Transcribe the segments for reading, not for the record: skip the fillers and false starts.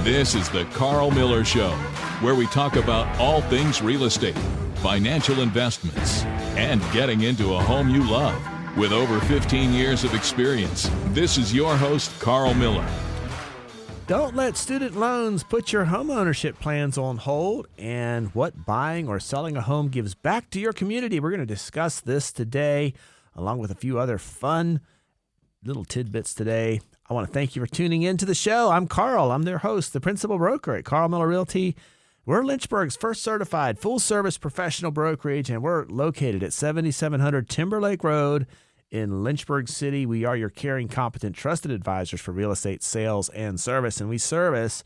This is the Carl Miller Show, where we talk about all things real estate, financial investments, and getting into a home you love. With over 15 years of experience, this is your host, Carl Miller. Don't let student loans put your home ownership plans on hold and what buying or selling a home gives back to your community. We're going to discuss this today, along with a few other fun little tidbits today. I want to thank you for tuning in to the show. I'm Carl. I'm their host, the principal broker at Carl Miller Realty. We're Lynchburg's first certified full-service professional brokerage, and we're located at 7700 Timberlake Road in Lynchburg City. We are your caring, competent, trusted advisors for real estate sales and service, and we service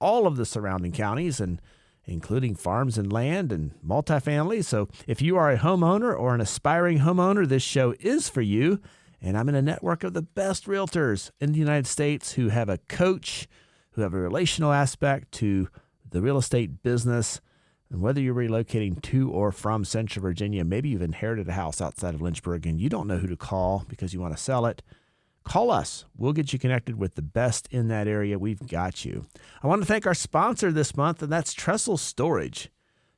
all of the surrounding counties, and including farms and land and multifamily. So if you are a homeowner or an aspiring homeowner, this show is for you. And I'm in a network of the best realtors in the United States who have a coach, who have a relational aspect to the real estate business. And whether you're relocating to or from Central Virginia, maybe you've inherited a house outside of Lynchburg and you don't know who to call because you want to sell it, call us. We'll get you connected with the best in that area. We've got you. I want to thank our sponsor this month, and that's Trestle Storage.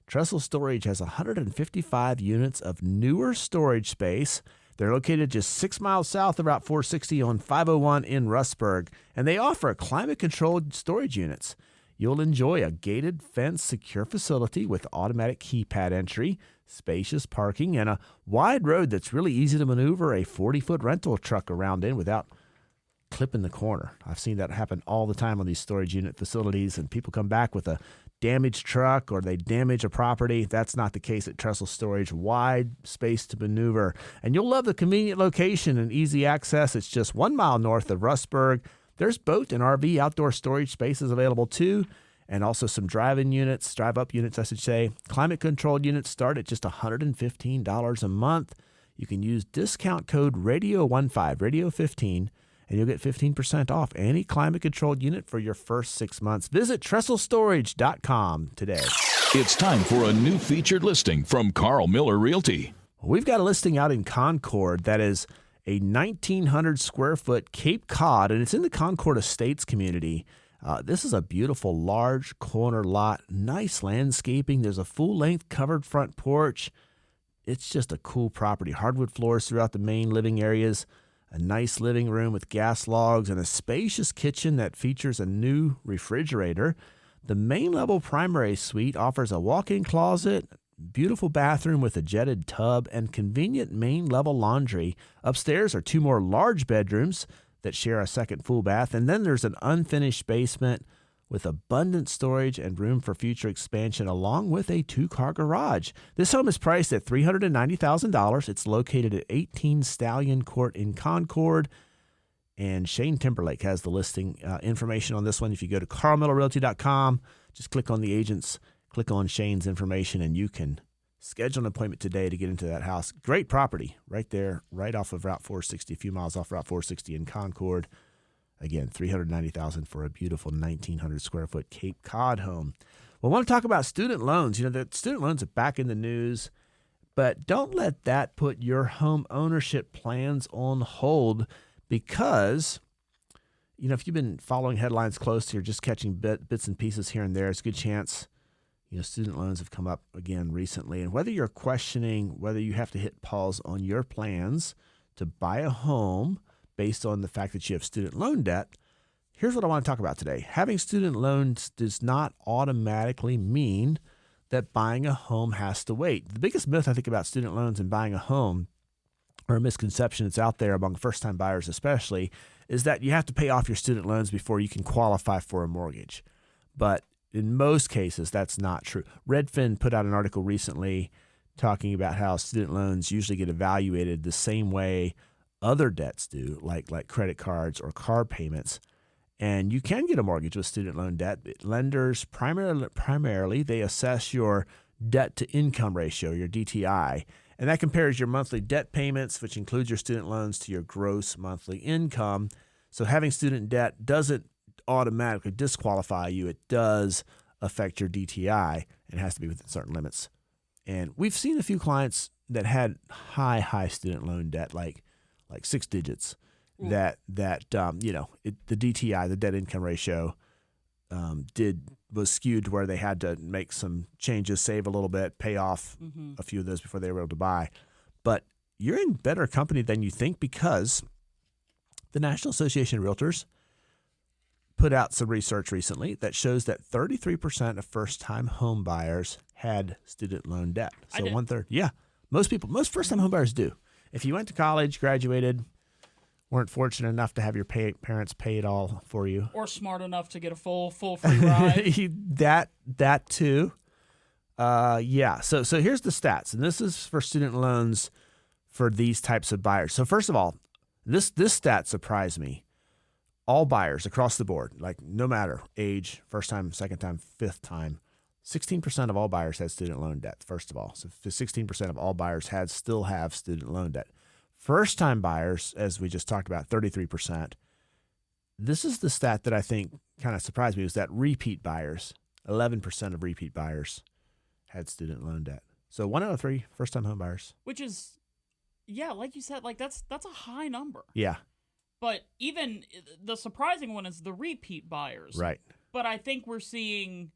Trestle Storage has 155 units of newer storage space. They're located just 6 miles south of Route 460 on 501 in Rustburg, and they offer climate-controlled storage units. You'll enjoy a gated, fenced, secure facility with automatic keypad entry, spacious parking, and a wide road that's really easy to maneuver a 40-foot rental truck around in without clipping the corner. I've seen that happen all the time on these storage unit facilities, and people come back with a damaged truck or they damage a property. That's not the case at Trestle Storage. Wide space to maneuver. And you'll love the convenient location and easy access. It's just 1 mile north of Rustburg. There's boat and RV outdoor storage spaces available too, and also some drive-up units, I should say. Climate-controlled units start at just $115 a month. You can use discount code RADIO15, Radio15, and you'll get 15% off any climate-controlled unit for your first 6 months. Visit TrestleStorage.com today. It's time for a new featured listing from Carl Miller Realty. We've got a listing out in Concord that is a 1,900 square foot Cape Cod, and it's in the Concord Estates community. This is a beautiful large corner lot, nice landscaping. There's a full-length covered front porch. It's just a cool property. Hardwood floors throughout the main living areas. A nice living room with gas logs and a spacious kitchen that features a new refrigerator. The main level primary suite offers a walk-in closet, beautiful bathroom with a jetted tub, and convenient main level laundry. Upstairs are 2 more large bedrooms that share a second full bath. And then there's an unfinished basement with abundant storage and room for future expansion, along with a 2-car garage. This home is priced at $390,000. It's located at 18 Stallion Court in Concord. And Shane Timberlake has the listing information on this one. If you go to carlmillerrealty.com, just click on the agents, click on Shane's information, and you can schedule an appointment today to get into that house. Great property right there, right off of Route 460, a few miles off Route 460 in Concord. Again, $390,000 for a beautiful 1,900 square foot Cape Cod home. Well, I want to talk about student loans. You know, the student loans are back in the news, but don't let that put your home ownership plans on hold, because, you know, if you've been following headlines closely or just catching bits and pieces here and there, it's a good chance, you know, student loans have come up again recently. And whether you're questioning whether you have to hit pause on your plans to buy a home based on the fact that you have student loan debt, here's what I want to talk about today. Having student loans does not automatically mean that buying a home has to wait. The biggest myth, I think, about student loans and buying a home, or a misconception that's out there among first-time buyers especially, is that you have to pay off your student loans before you can qualify for a mortgage. But in most cases, that's not true. Redfin put out an article recently talking about how student loans usually get evaluated the same way other debts do, like credit cards or car payments. And you can get a mortgage with student loan debt. Lenders primarily they assess your debt to income ratio, your DTI, and that compares your monthly debt payments, which includes your student loans, to your gross monthly income. So having student debt doesn't automatically disqualify you. It does affect your DTI. It has to be within certain limits. And we've seen a few clients that had high student loan debt, like 6 digits, the DTI, the debt income ratio, was skewed to where they had to make some changes, save a little bit, pay off a few of those before they were able to buy. But you're in better company than you think, because the National Association of Realtors put out some research recently that shows that 33% of first-time home buyers had student loan debt. So 1/3. Yeah. Most first-time home buyers do. If you went to college, graduated, weren't fortunate enough to have your parents pay it all for you, or smart enough to get a full free ride. that too. Yeah. So here's the stats, and this is for student loans for these types of buyers. So first of all, this stat surprised me. All buyers across the board, like no matter age, first time, second time, fifth time, 16% of all buyers had student loan debt. First of all, so 16% of all buyers still have student loan debt. First-time buyers, as we just talked about, 33%. This is the stat that I think kind of surprised me, was that repeat buyers, 11% of repeat buyers had student loan debt. So 1 out of 3 first-time home buyers. Which is, yeah, like you said, like that's a high number. Yeah. But even the surprising one is the repeat buyers. Right. But I think we're seeing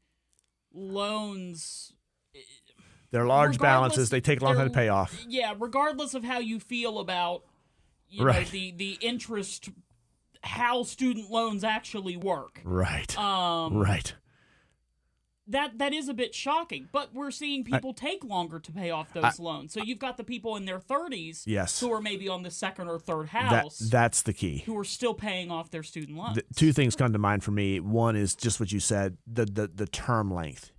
loans. They're large balances. They take a long time to pay off. Yeah, regardless of how you feel about know, the interest, how student loans actually work. Right. Right. That is a bit shocking, but we're seeing people take longer to pay off those loans. So you've got the people in their 30s who are maybe on the second or third house. That's the key. Who are still paying off their student loans. Two things come to mind for me. One is just what you said, the term length,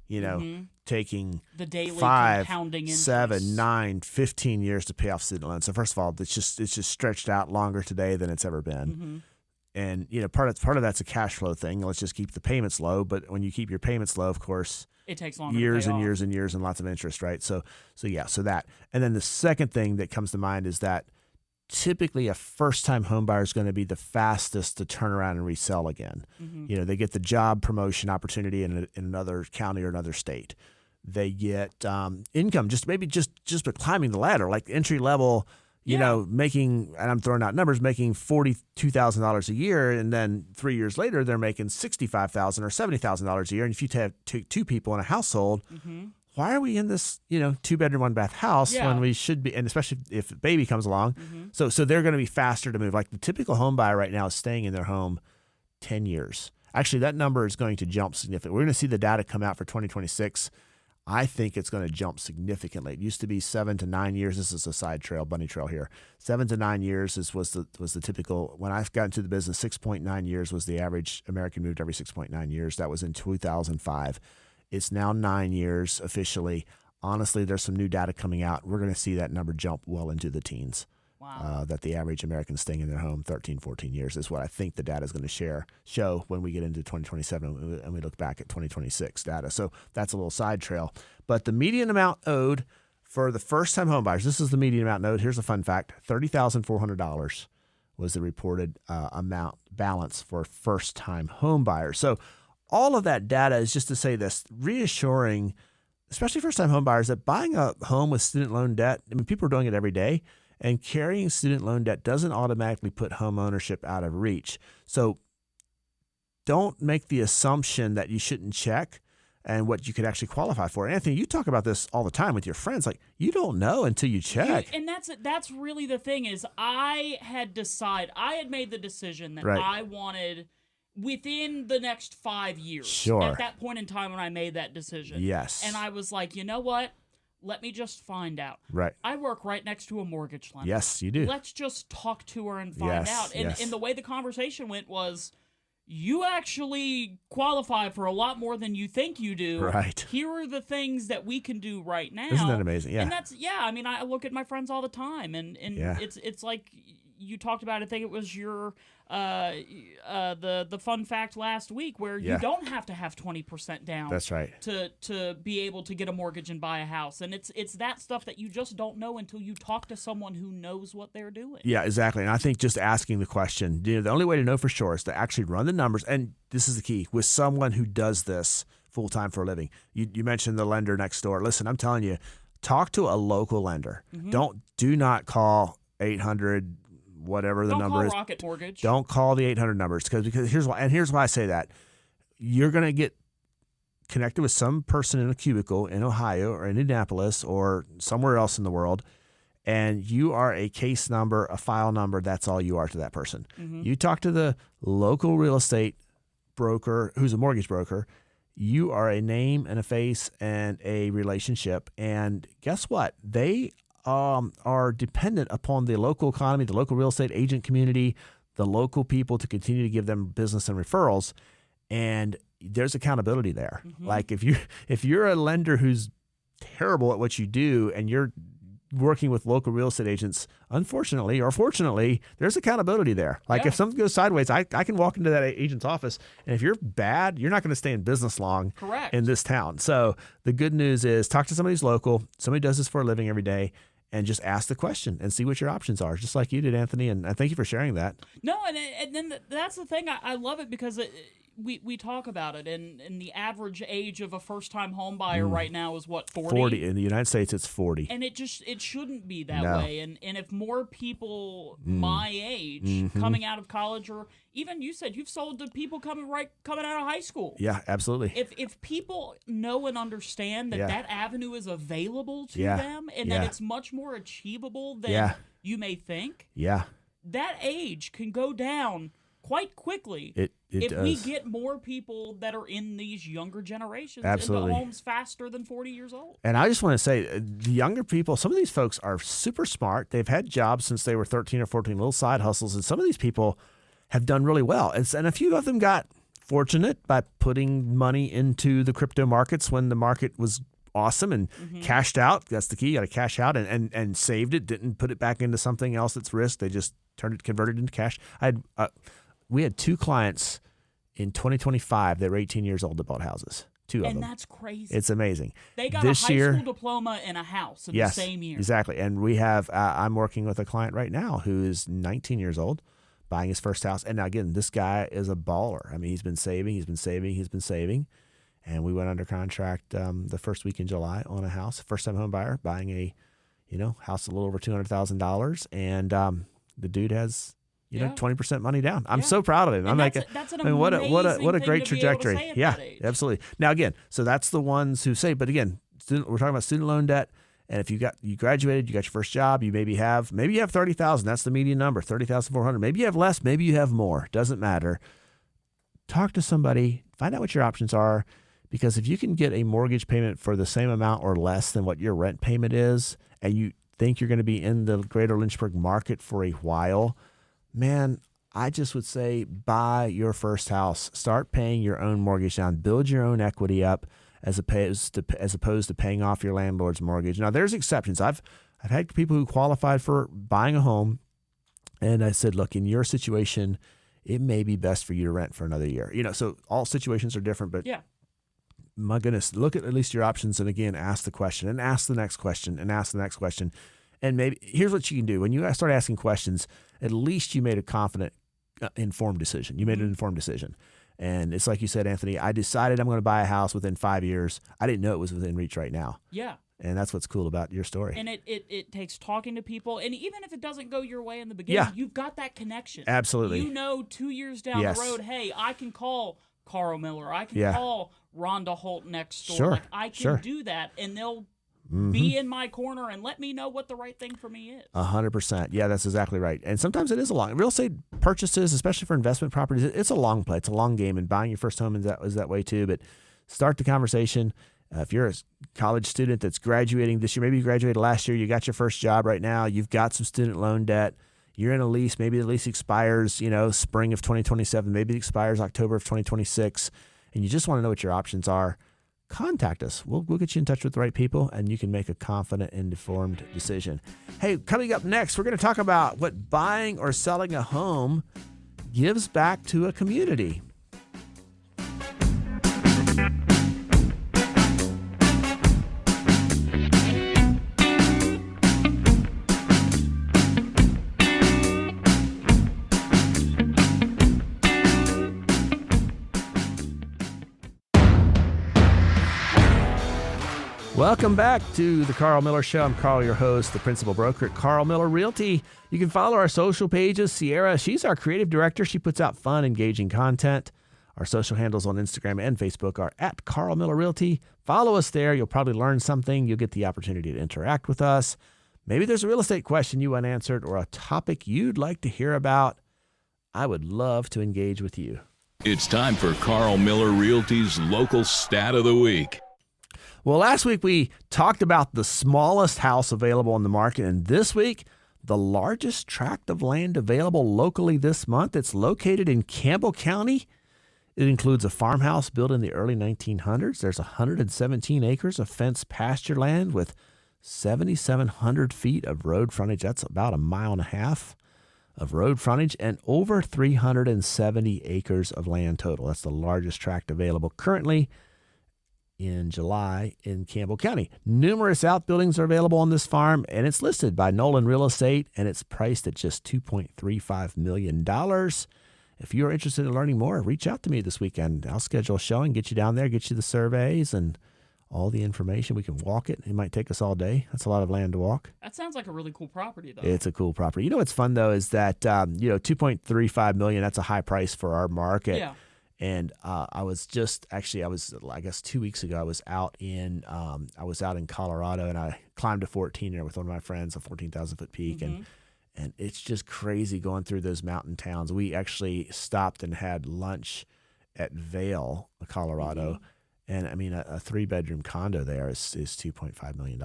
taking the daily 5, compounding interest. 7, 9, 15 years to pay off student loans. So first of all, it's just stretched out longer today than it's ever been. And part of that's a cash flow thing. Let's just keep the payments low. But when you keep your payments low, of course, it takes longer. Years to pay and off. years and years and lots of interest, right? So that. And then the second thing that comes to mind is that typically a first-time home buyer is going to be the fastest to turn around and resell again. They get the job promotion opportunity in another county or another state. They get income, just by climbing the ladder, like entry level. Making, and I'm throwing out numbers, making $42,000 a year, and then 3 years later they're making $65,000 or $70,000 a year. And if you have two people in a household, why are we in this 2-bedroom 1-bath house when we should be? And especially if a baby comes along, so they're going to be faster to move. Like the typical home buyer right now is staying in their home 10 years. Actually, that number is going to jump significantly. We're going to see the data come out for 2026. I think it's going to jump significantly. It used to be 7 to 9 years. This is a side trail, bunny trail here. 7 to 9 years was the typical. When I got into the business, 6.9 years was the average. American moved every 6.9 years. That was in 2005. It's now 9 years officially. Honestly, there's some new data coming out. We're going to see that number jump well into the teens. Wow. That the average American staying in their home 13, 14 years is what I think the data is going to show when we get into 2027 and we look back at 2026 data. So that's a little side trail. But the median amount owed for the first-time home buyers, this is the median amount owed. Here's a fun fact. $30,400 was the reported balance for first-time home buyers. So all of that data is just to say this, reassuring, especially first-time home buyers, that buying a home with student loan debt, people are doing it every day. And carrying student loan debt doesn't automatically put home ownership out of reach. So don't make the assumption that you shouldn't check and what you could actually qualify for. Anthony, you talk about this all the time with your friends. Like, you don't know until you check. And that's really the thing is I had made the decision that I wanted within the next 5 years. Sure. At that point in time when I made that decision. Yes. And I was like, you know what? Let me just find out. Right. I work right next to a mortgage lender. Yes, you do. Let's just talk to her and find out. And the way the conversation went was, you actually qualify for a lot more than you think you do. Right. Here are the things that we can do right now. Isn't that amazing? Yeah. And that's, I mean, I look at my friends all the time, and it's like you talked about, I think it was your the fun fact last week where you don't have to have 20% down. That's right. To be able to get a mortgage and buy a house. And it's that stuff that you just don't know until you talk to someone who knows what they're doing. Yeah, exactly. And I think just asking the question, the only way to know for sure is to actually run the numbers. And this is the key, with someone who does this full-time for a living. You mentioned the lender next door. Listen, I'm telling you, talk to a local lender. Do not call 800 whatever the number is. Don't call Rocket Mortgage. Don't call the 800 numbers because here's why I say that. you're going to get connected with some person in a cubicle in Ohio or Indianapolis or somewhere else in the world, and you are a case number, a file number. That's all you are to that person. Mm-hmm. You talk to the local real estate broker who's a mortgage broker. You are a name and a face and a relationship. And guess what? They are dependent upon the local economy, the local real estate agent community, the local people to continue to give them business and referrals. And there's accountability there. Mm-hmm. Like if you're a lender who's terrible at what you do and you're working with local real estate agents, unfortunately or fortunately, there's accountability there. Like if something goes sideways, I can walk into that agent's office, and if you're bad, you're not going to stay in business long. Correct. In this town. So the good news is talk to somebody who's local, somebody who does this for a living every day, and just ask the question and see what your options are, just like you did, Anthony. And I thank you for sharing that. No, and then that's the thing. I love it because we talk about it, and the average age of a first-time home buyer right now is what, 40? 40. In the United States, it's 40. And it shouldn't be that way. And if more people my age coming out of college, or even you said you've sold to people coming out of high school. Yeah, absolutely. If people know and understand that avenue is available to them, and that it's much more achievable than you may think, that age can go down quite quickly if does. We get more people that are in these younger generations Absolutely. into homes faster than 40 years old. And I just want to say, the younger people, some of these folks are super smart. They've had jobs since they were 13 or 14, little side hustles, and some of these people have done really well. And a few of them got fortunate by putting money into the crypto markets when the market was awesome and cashed out. That's the key. You got to cash out and saved it, didn't put it back into something else that's risk. They just converted it into cash. We had 2 clients in 2025 that were 18 years old that bought houses. 2 of them. And that's crazy. It's amazing. They got a high school diploma and a house in the same year. Exactly. And we have, I'm working with a client right now who is 19 years old, buying his first house. And now, again, this guy is a baller. I mean, he's been saving. And we went under contract the first week in July on a house, first-time home buyer, buying a house a little over $200,000. And the dude has 20% money down. I'm so proud of him. And that's an amazing what a great trajectory. Yeah, absolutely. Now again, so that's the ones who say, but again, we're talking about student loan debt. And if you graduated, you got your first job, maybe you have 30,000. That's the median number, 30,400. Maybe you have less, maybe you have more. Doesn't matter. Talk to somebody, find out what your options are, because if you can get a mortgage payment for the same amount or less than what your rent payment is, and you think you're going to be in the greater Lynchburg market for a while, man, I just would say buy your first house. Start paying your own mortgage down. Build your own equity up as opposed to paying off your landlord's mortgage. Now, there's exceptions. I've had people who qualified for buying a home, and I said, look, in your situation, it may be best for you to rent for another year. So all situations are different, but my goodness, look at least your options, and again, ask the question, and ask the next question, and ask the next question. And maybe here's what you can do. When you start asking questions, at least you made a confident, informed decision. You made an informed decision. And it's like you said, Anthony, I decided I'm going to buy a house within 5 years. I didn't know it was within reach right now. Yeah. And that's what's cool about your story. And it takes talking to people. And even if it doesn't go your way in the beginning, you've got that connection. Absolutely. 2 years down the road, hey, I can call Carl Miller. I can call Rhonda Holt next door. Sure. I can do that. And they'll be in my corner and let me know what the right thing for me is. 100%. Yeah, that's exactly right. And sometimes it is a long. Real estate purchases, especially for investment properties, it's a long play. It's a long game, and buying your first home is that way too. But start the conversation. If you're a college student that's graduating this year, maybe you graduated last year, you got your first job right now, you've got some student loan debt, you're in a lease, maybe the lease expires, spring of 2027, maybe it expires October of 2026, and you just want to know what your options are. Contact us. We'll get you in touch with the right people, and you can make a confident and informed decision. Hey, coming up next, we're going to talk about what buying or selling a home gives back to a community. Welcome back to the Carl Miller Show. I'm Carl, your host, the principal broker at Carl Miller Realty. You can follow our social pages. Sierra, she's our creative director. She puts out fun, engaging content Our social handles on Instagram and Facebook are at Carl Miller Realty. Follow us there. You'll probably learn something. You'll get the opportunity to interact with us. Maybe there's a real estate question you want answered or a topic you'd like to hear about. I would love to engage with you. It's time for Carl Miller Realty's Local Stat of the Week. Well, last week we talked about the smallest house available on the market, and this week, the largest tract of land available locally this month. It's located in Campbell County. It includes a farmhouse built in the early 1900s. There's 117 acres of fenced pasture land with 7,700 feet of road frontage. That's about 1.5 miles of road frontage and over 370 acres of land total. That's the largest tract available currently in July in Campbell County. Numerous outbuildings are available on this farm, and it's listed by Nolan Real Estate, and it's priced at just $2.35 million. If you're interested in learning more, reach out to me this weekend. I'll schedule a showing, get you down there, get you the surveys and all the information. We can walk it. It might take us all day. That's a lot of land to walk. That sounds like a really cool property, though. It's a cool property. You know what's fun, though, is that, $2.35 million, that's a high price for our market. Yeah. And I guess 2 weeks ago, I was out in Colorado, and I climbed a 14 there with one of my friends, a 14,000-foot peak. Mm-hmm. And it's just crazy going through those mountain towns. We actually stopped and had lunch at Vail, Colorado. Mm-hmm. And I mean, a 3-bedroom condo there is $2.5 million.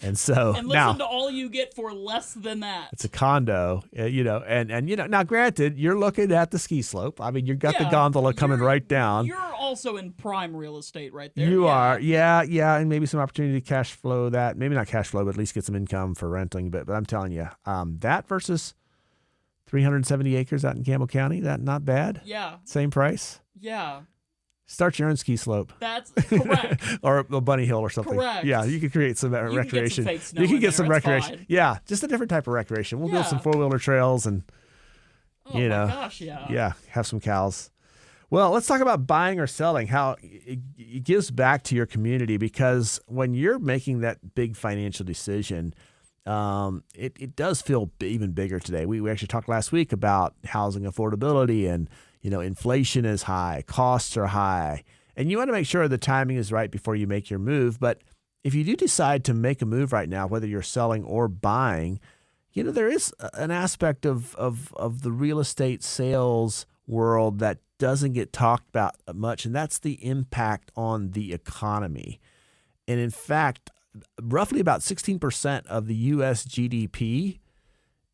And so and listen now, to all you get for less than that. It's a condo, now granted, you're looking at the ski slope. I mean, you've got the gondola coming right down. You're also in prime real estate right there. You are. Yeah. And maybe some opportunity to cash flow that. Maybe not cash flow, but at least get some income for renting. But I'm telling you, that versus 370 acres out in Campbell County, that not bad. Yeah. Same price. Yeah. Start your own ski slope. That's correct. Or a bunny hill or something. Correct. Yeah, you could create some recreation. You can get some recreation. Fine. Yeah, just a different type of recreation. We'll build some 4-wheeler trails and, my gosh, yeah. Yeah, have some cows. Well, let's talk about buying or selling, how it gives back to your community, because when you're making that big financial decision, it does feel even bigger today. We actually talked last week about housing affordability and, inflation is high, costs are high, and you want to make sure the timing is right before you make your move. But if you do decide to make a move right now, whether you're selling or buying, there is an aspect of the real estate sales world that doesn't get talked about much, and that's the impact on the economy. And in fact, roughly about 16% of the U.S. GDP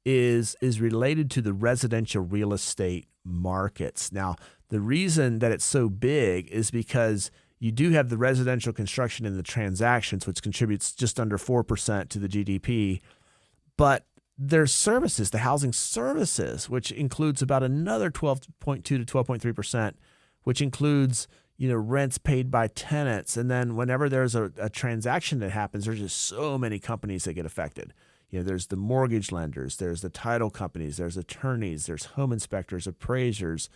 is related to the residential real estate markets. Now, the reason that it's so big is because you do have the residential construction and the transactions, which contributes just under 4% to the GDP. But there's services, the housing services, which includes about another 12.2 to 12.3%, which includes rents paid by tenants. And then whenever there's a transaction that happens, there's just so many companies that get affected. There's the mortgage lenders, there's the title companies, there's attorneys, there's home inspectors, appraisers,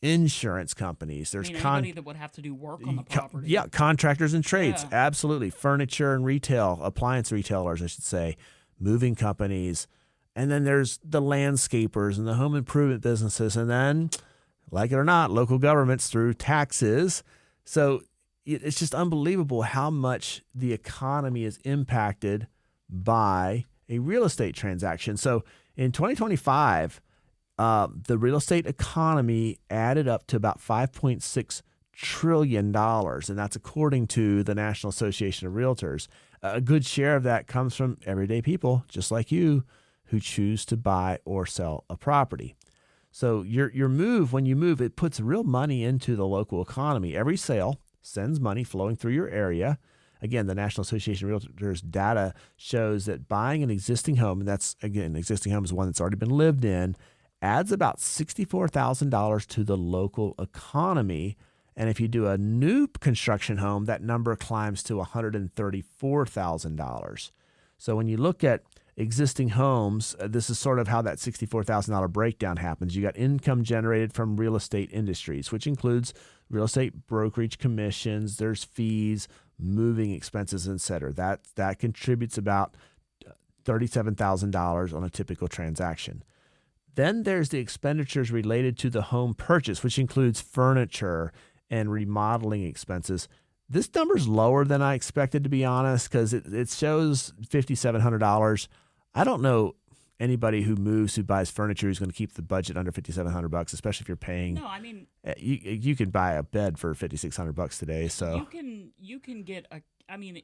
insurance companies. There's anybody that would have to do work on the property. Yeah, contractors and trades, Yeah. Absolutely. Furniture and retail, appliance retailers, I should say, moving companies. And then there's the landscapers and the home improvement businesses. And then, like it or not, local governments through taxes. So it's just unbelievable how much the economy is impacted by a real estate transaction. So in 2025, the real estate economy added up to about $5.6 trillion. And that's according to the National Association of Realtors. A good share of that comes from everyday people, just like you, who choose to buy or sell a property. So your move, when you move, it puts real money into the local economy. Every sale sends money flowing through your area. Again, the National Association of Realtors data shows that buying an existing home, and that's, again, existing home is one that's already been lived in, adds about $64,000 to the local economy. And if you do a new construction home, that number climbs to $134,000. So when you look at existing homes, this is sort of how that $64,000 breakdown happens. You got income generated from real estate industries, which includes real estate brokerage commissions, there's fees, moving expenses, etc. That contributes about $37,000 on a typical transaction. Then there's the expenditures related to the home purchase, which includes furniture and remodeling expenses. This number's lower than I expected, to be honest, because it shows $5,700. I don't know anybody who buys furniture who's going to keep the budget under $5,700, especially if you're paying. No, I mean, you can buy a bed for $5,600 today. So you can get a. I mean,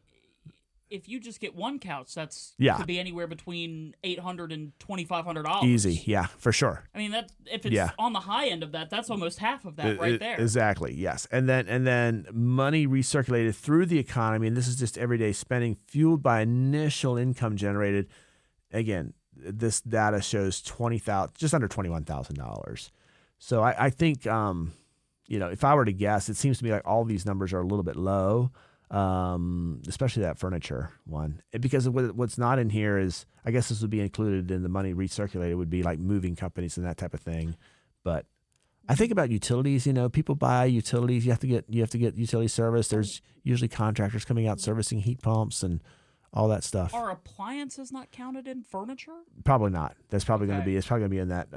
if you just get one couch, that's could be anywhere between $800 and $2,500. Easy, yeah, for sure. I mean, that if it's on the high end of that, that's almost half of that right there. Exactly, yes. And then money recirculated through the economy, and this is just everyday spending fueled by initial income generated. Again, this data shows just under $21,000. So I think if I were to guess, it seems to me like all these numbers are a little bit low. Especially that furniture one, because what's not in here is, I guess this would be included in the money recirculated, would be like moving companies and that type of thing. But I think about utilities. People buy utilities. You have to get utility service. There's usually contractors coming out servicing heat pumps and all that stuff. Are appliances not counted in furniture? Probably not. That's probably going to be. It's probably going to be in that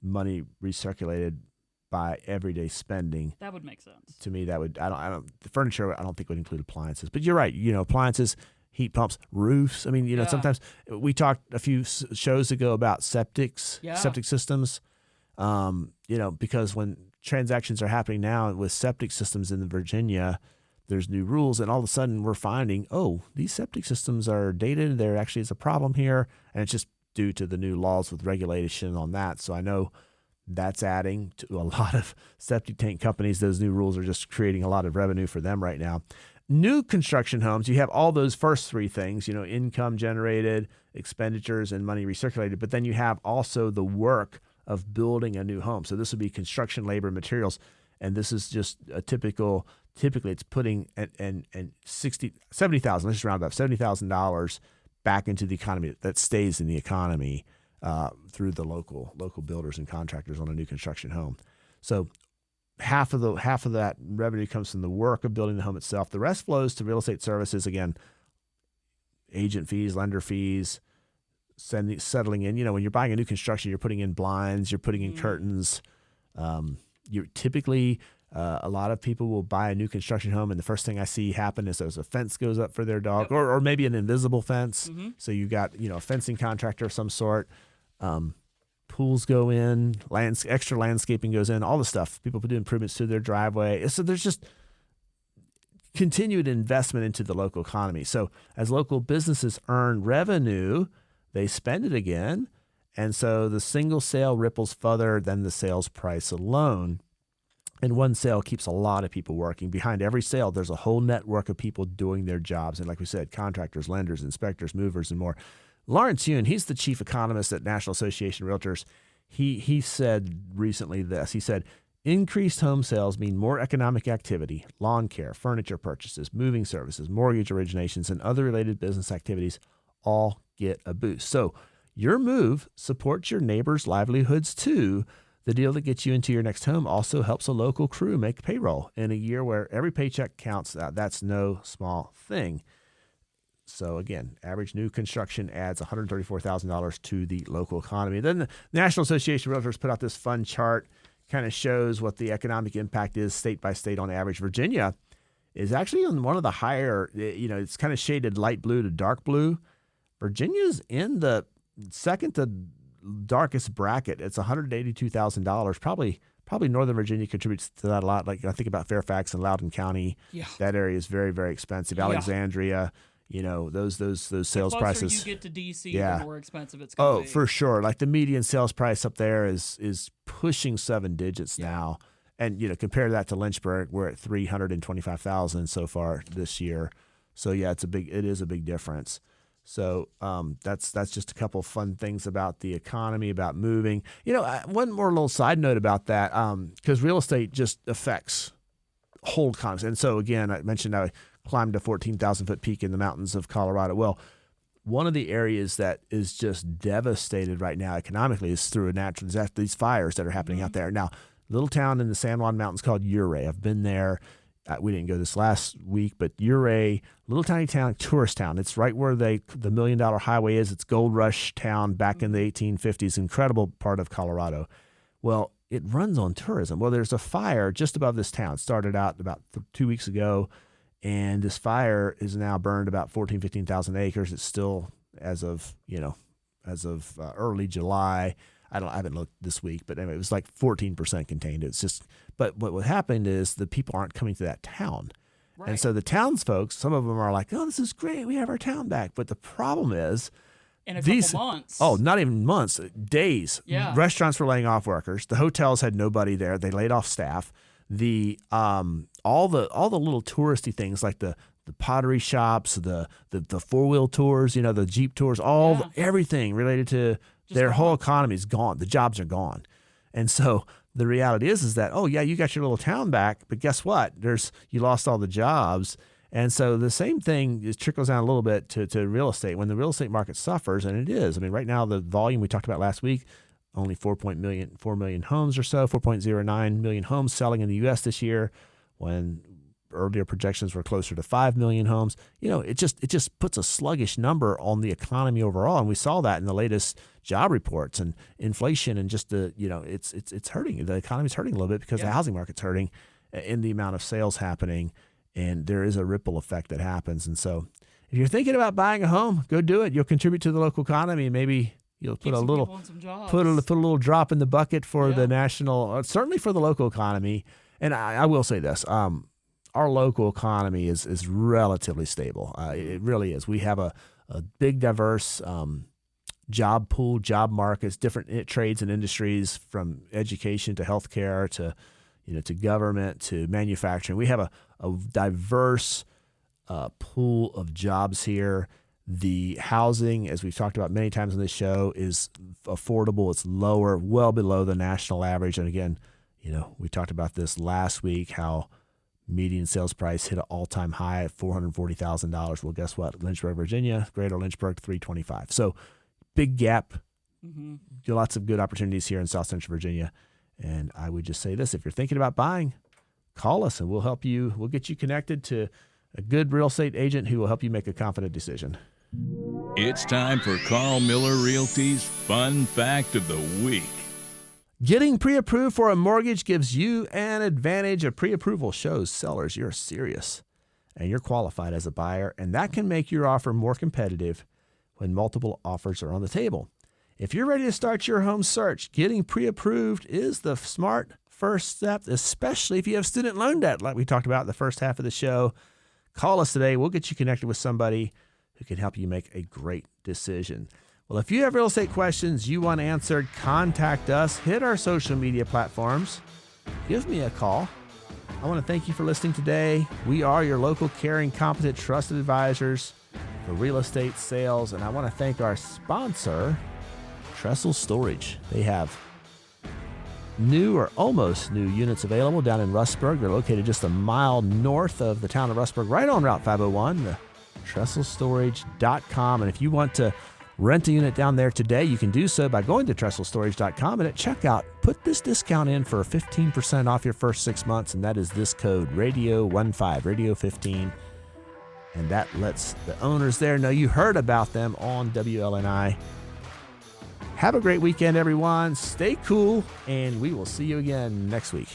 money recirculated by everyday spending. That would make sense. To me, that would, the furniture, I don't think would include appliances. But you're right, appliances, heat pumps, roofs. I mean, sometimes we talked a few shows ago about septic systems, because when transactions are happening now with septic systems in Virginia, there's new rules, and all of a sudden we're finding, these septic systems are dated. There actually is a problem here, and it's just due to the new laws with regulation on that. So I know that's adding to a lot of septic tank companies. Those new rules are just creating a lot of revenue for them right now. New construction homes, you have all those first three things, income generated, expenditures, and money recirculated. But then you have also the work of building a new home. So this would be construction, labor, materials. And this is just a typically it's putting and $70,000, let's just round up, $70,000 back into the economy that stays in the economy through the local builders and contractors on a new construction home. So half of that revenue comes from the work of building the home itself. The rest flows to real estate services. Again, agent fees, lender fees, settling in. When you're buying a new construction, you're putting in blinds, you're putting in curtains. You're typically a lot of people will buy a new construction home, and the first thing I see happen is there's a fence goes up for their dog, or maybe an invisible fence. Mm-hmm. So you got a fencing contractor of some sort. Pools go in, extra landscaping goes in, all the stuff. People do improvements to their driveway. So there's just continued investment into the local economy. So as local businesses earn revenue, they spend it again. And so the single sale ripples further than the sales price alone. And one sale keeps a lot of people working. Behind every sale, there's a whole network of people doing their jobs. And like we said, contractors, lenders, inspectors, movers, and more. Lawrence Yun, he's the chief economist at National Association of Realtors. He said recently this. He said, increased home sales mean more economic activity, lawn care, furniture purchases, moving services, mortgage originations, and other related business activities all get a boost. So your move supports your neighbors' livelihoods too. The deal that gets you into your next home also helps a local crew make payroll in a year where every paycheck counts. That's no small thing. So again, average new construction adds $134,000 to the local economy. Then the National Association of Realtors put out this fun chart, kind of shows what the economic impact is state by state on average. Virginia is actually on one of the higher, it's kind of shaded light blue to dark blue. Virginia's in the second to darkest bracket. It's $182,000. Probably Northern Virginia contributes to that a lot. Like I think about Fairfax and Loudoun County. Yeah. That area is very, very expensive. Alexandria, those sales prices. The closer you get to DC, the more expensive it's going to be. Oh, for sure. Like the median sales price up there is pushing 7 digits now. And compare that to Lynchburg, we're at $325,000 so far this year. So yeah, it is a big difference. So that's just a couple of fun things about the economy, about moving. One more little side note about that, because real estate just affects whole economies. And so again, I mentioned I climbed a 14,000-foot peak in the mountains of Colorado. Well, one of the areas that is just devastated right now economically is through a natural disaster, these fires that are happening out there. Now, little town in the San Juan Mountains called Ouray. I've been there. we didn't go this last week, but you're a little tiny town, tourist town. It's right where the $1 Million Highway is. It's Gold Rush town back in the 1850s, incredible part of Colorado. Well, it runs on tourism. Well, there's a fire just above this town. It started out about 2 weeks ago, and this fire is now burned about 15,000 acres. It's still, as of early July. I haven't looked this week, but anyway, it was like 14% contained. It's just, but what happened is the people aren't coming to that town. Right. And so the townsfolk, some of them are like, oh, this is great. We have our town back. But the problem is, in a couple months. Oh, not even months, days. Yeah. Restaurants were laying off workers. The hotels had nobody there. They laid off staff. The all the little touristy things like the pottery shops, the 4-wheel tours, the Jeep tours, everything related to their whole economy is gone. The jobs are gone. And so the reality is that, oh yeah, you got your little town back, but guess what? You lost all the jobs. And so the same thing trickles down a little bit to real estate. When the real estate market suffers, and it is, I mean, right now the volume we talked about last week, only 4 million homes or so, 4.09 million homes selling in the U.S. this year, when earlier projections were closer to 5 million homes. It just puts a sluggish number on the economy overall, and we saw that in the latest job reports and inflation, and just it's hurting. The economy's hurting a little bit because the housing market's hurting in the amount of sales happening. And there is a ripple effect that happens. And so if you're thinking about buying a home, go do it. You'll contribute to the local economy. Maybe you'll put a little drop in the bucket for the national, certainly for the local economy. And I will say this, our local economy is relatively stable. It really is. We have a big, diverse job pool, job markets, different trades and industries, from education to healthcare to government to manufacturing. We have a diverse pool of jobs here. The housing, as we've talked about many times on this show, is affordable. It's lower, well below the national average. And again, we talked about this last week, how median sales price hit an all-time high at $440,000. Well, guess what? Lynchburg, Virginia, Greater Lynchburg, $325,000. So big gap. Mm-hmm. Lots of good opportunities here in South Central Virginia. And I would just say this: if you're thinking about buying, call us and we'll help you. We'll get you connected to a good real estate agent who will help you make a confident decision. It's time for Carl Miller Realty's Fun Fact of the Week. Getting pre-approved for a mortgage gives you an advantage. A pre-approval shows sellers you're serious and you're qualified as a buyer, and that can make your offer more competitive when multiple offers are on the table. If you're ready to start your home search, getting pre-approved is the smart first step, especially if you have student loan debt, like we talked about in the first half of the show. Call us today. We'll get you connected with somebody who can help you make a great decision. Well, if you have real estate questions you want answered, contact us. Hit our social media platforms. Give me a call. I want to thank you for listening today. We are your local, caring, competent, trusted advisors for real estate sales. And I want to thank our sponsor, Trestle Storage. They have new or almost new units available down in Rustburg. They're located just a mile north of the town of Rustburg, right on Route 501, TrestleStorage.com. And if you want to rent a unit down there today, you can do so by going to TrestleStorage.com, and at checkout, put this discount in for 15% off your first 6 months, and that is this code, Radio15, Radio15. And that lets the owners there know you heard about them on WLNI. Have a great weekend, everyone. Stay cool, and we will see you again next week.